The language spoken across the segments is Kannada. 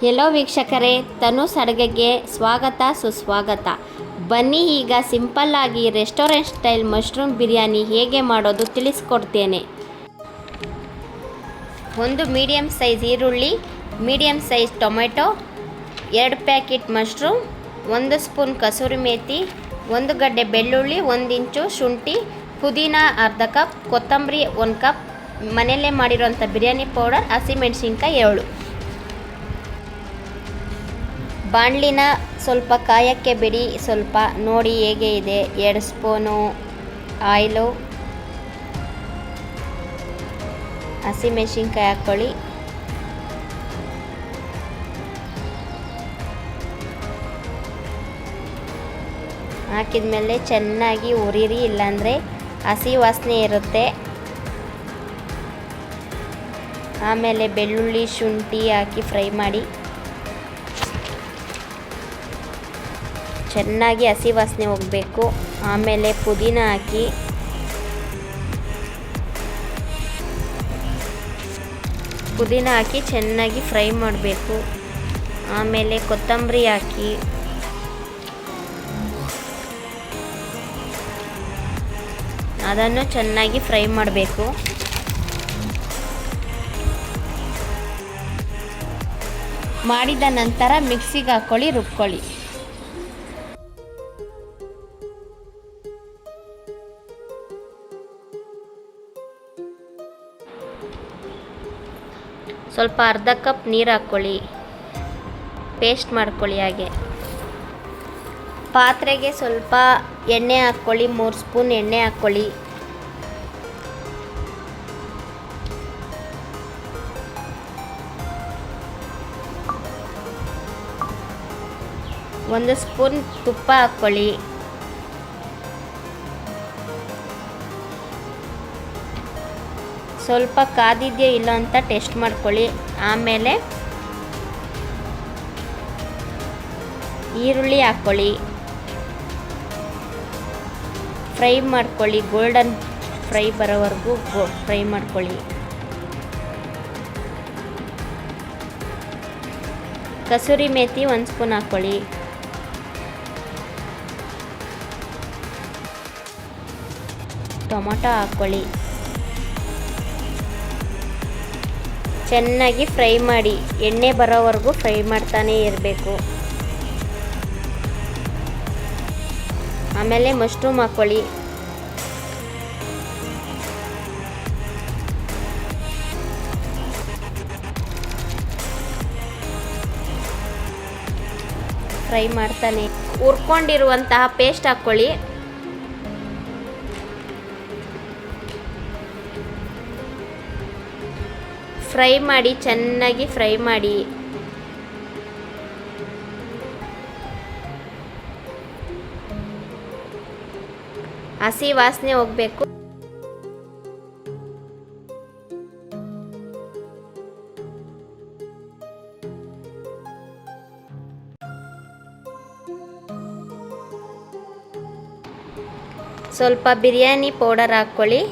ಹೆಲೋ ವೀಕ್ಷಕರೇ, ತನುಸ್ ಅಡುಗೆಗೆ ಸ್ವಾಗತ ಸುಸ್ವಾಗತ. ಬನ್ನಿ ಈಗ ಸಿಂಪಲ್ಲಾಗಿ ರೆಸ್ಟೋರೆಂಟ್ ಸ್ಟೈಲ್ ಮಶ್ರೂಮ್ ಬಿರಿಯಾನಿ ಹೇಗೆ ಮಾಡೋದು ತಿಳಿಸ್ಕೊಡ್ತೇನೆ. ಒಂದು ಮೀಡಿಯಮ್ ಸೈಜ್ ಈರುಳ್ಳಿ, medium size tomato, 2 packet mushroom, 1 spoon kasuri methi, 1 ಗಡ್ಡೆ ಬೆಳ್ಳುಳ್ಳಿ, 1 ಇಂಚು ಶುಂಠಿ, ಪುದೀನ ಅರ್ಧ ಕಪ್, ಕೊತ್ತಂಬರಿ 1 ಕಪ್, ಮನೆಯಲ್ಲೇ ಮಾಡಿರೋಂಥ ಬಿರಿಯಾನಿ ಪೌಡರ್, ಹಸಿಮೆಣಸಿನ್ಕಾಯಿ 7. ಬಾಣಲಿನ ಸ್ವಲ್ಪ ಕಾಯಕ್ಕೆ ಬಿಡಿ, ಸ್ವಲ್ಪ ನೋಡಿ ಹೇಗೆ ಇದೆ. 2 ಸ್ಪೂನು ಆಯಿಲು, ಹಸಿಮೆಣಸಿನ್ಕಾಯಿ ಹಾಕ್ಕೊಳ್ಳಿ. ಹಾಕಿದ್ಮೇಲೆ ಚೆನ್ನಾಗಿ ಹುರಿರಿ, ಇಲ್ಲಾಂದರೆ ಹಸಿ ವಾಸನೆ ಇರುತ್ತೆ. ಆಮೇಲೆ ಬೆಳ್ಳುಳ್ಳಿ ಶುಂಠಿ ಹಾಕಿ ಫ್ರೈ ಮಾಡಿ. ಚೆನ್ನಾಗಿ ಹಸಿ ವಾಸನೆ ಹೋಗಬೇಕು. ಆಮೇಲೆ ಪುದೀನ ಹಾಕಿ, ಚೆನ್ನಾಗಿ ಫ್ರೈ ಮಾಡಬೇಕು. ಆಮೇಲೆ ಕೊತ್ತಂಬರಿ ಹಾಕಿ, ಅದನ್ನು ಚೆನ್ನಾಗಿ ಫ್ರೈ ಮಾಡಬೇಕು. ಮಾಡಿದ ನಂತರ ಮಿಕ್ಸಿಗೆ ಹಾಕ್ಕೊಳ್ಳಿ, ರುಬ್ಕೊಳ್ಳಿ. ಸ್ವಲ್ಪ ಅರ್ಧ ಕಪ್ ನೀರು ಹಾಕ್ಕೊಳ್ಳಿ, ಪೇಸ್ಟ್ ಮಾಡ್ಕೊಳ್ಳಿ. ಹಾಗೆ ಪಾತ್ರೆಗೆ ಸ್ವಲ್ಪ ಎಣ್ಣೆ ಹಾಕ್ಕೊಳ್ಳಿ, 3 ಸ್ಪೂನ್ ಎಣ್ಣೆ ಹಾಕ್ಕೊಳ್ಳಿ. ಒಂದು ಸ್ಪೂನ್ ತುಪ್ಪ ಹಾಕ್ಕೊಳ್ಳಿ. ಸ್ವಲ್ಪ ಕಾದಿದೆಯೋ ಇಲ್ಲ ಅಂತ ಟೆಸ್ಟ್ ಮಾಡ್ಕೊಳ್ಳಿ. ಆಮೇಲೆ ಈರುಳ್ಳಿ ಹಾಕ್ಕೊಳ್ಳಿ, ಫ್ರೈ ಮಾಡ್ಕೊಳ್ಳಿ. ಗೋಲ್ಡನ್ ಫ್ರೈ ಬರೋವರೆಗೂ ಫ್ರೈ ಮಾಡ್ಕೊಳ್ಳಿ. ಕಸೂರಿ ಮೇಥಿ 1 ಸ್ಪೂನ್ ಹಾಕ್ಕೊಳ್ಳಿ. ಟೊಮೊಟೊ ಹಾಕ್ಕೊಳ್ಳಿ. ಚೆನ್ನಾಗಿ ಫ್ರೈ ಮಾಡಿ, ಎಣ್ಣೆ ಬರೋವರೆಗೂ ಫ್ರೈ ಮಾಡ್ತಾನೇ ಇರಬೇಕು. ಆಮೇಲೆ ಮಶ್ರೂಮ್ ಹಾಕ್ಕೊಳ್ಳಿ. ಫ್ರೈ ಮಾಡ್ತಾನೆ. ಹುರ್ಕೊಂಡಿರುವಂತಹ ಪೇಸ್ಟ್ ಹಾಕ್ಕೊಳ್ಳಿ. ಫ್ರೈ ಮಾಡಿ, ಚೆನ್ನಾಗಿ ಫ್ರೈ ಮಾಡಿ. ಹಸಿ ವಾಸನೆ ಹೋಗಬೇಕು. ಸ್ವಲ್ಪ ಬಿರಿಯಾನಿ ಪೌಡರ್ ಹಾಕ್ಕೊಳ್ಳಿ.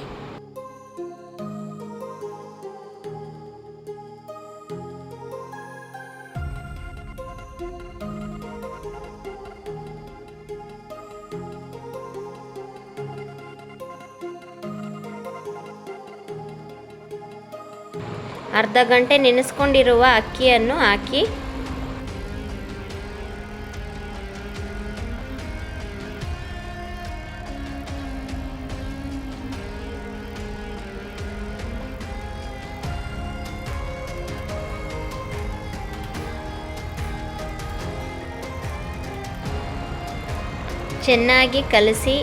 ಅರ್ಧ ಗಂಟೆ ನೆನೆಸ್ಕೊಂಡಿರುವ ಅಕ್ಕಿಯನ್ನು ಹಾಕಿ, ಚೆನ್ನಾಗಿ ಕಲಸಿ.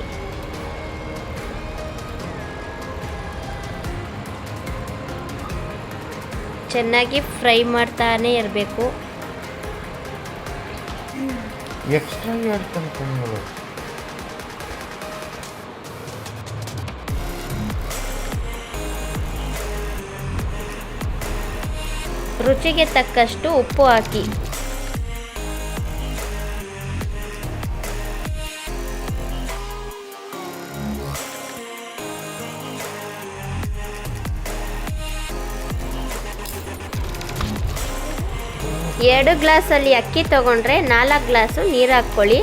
ಚೆನ್ನಾಗಿ ಫ್ರೈ ಮಾಡ್ತಾನೆ ಇರಬೇಕು. ರುಚಿಗೆ ತಕ್ಕಷ್ಟು ಉಪ್ಪು ಹಾಕಿ. 2 ಗ್ಲಾಸಲ್ಲಿ ಅಕ್ಕಿ ತೊಗೊಂಡ್ರೆ 4 ಗ್ಲಾಸು ನೀರು ಹಾಕ್ಕೊಳ್ಳಿ.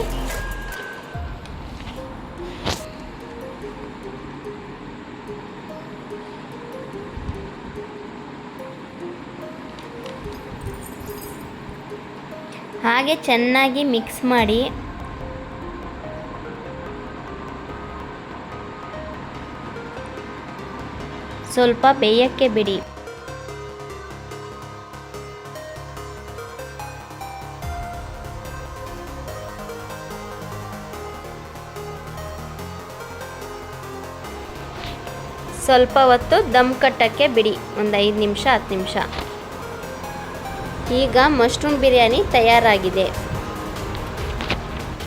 ಹಾಗೆ ಚೆನ್ನಾಗಿ ಮಿಕ್ಸ್ ಮಾಡಿ ಸ್ವಲ್ಪ ಬೇಯಕ್ಕೆ ಬಿಡಿ. ಸ್ವಲ್ಪ ಹೊತ್ತು ದಮ್ ಕಟ್ಟಕ್ಕೆ ಬಿಡಿ, ಒಂದು 5 ನಿಮಿಷ 10 ನಿಮಿಷ. ಈಗ ಮಶ್ರೂಮ್ ಬಿರಿಯಾನಿ ತಯಾರಾಗಿದೆ.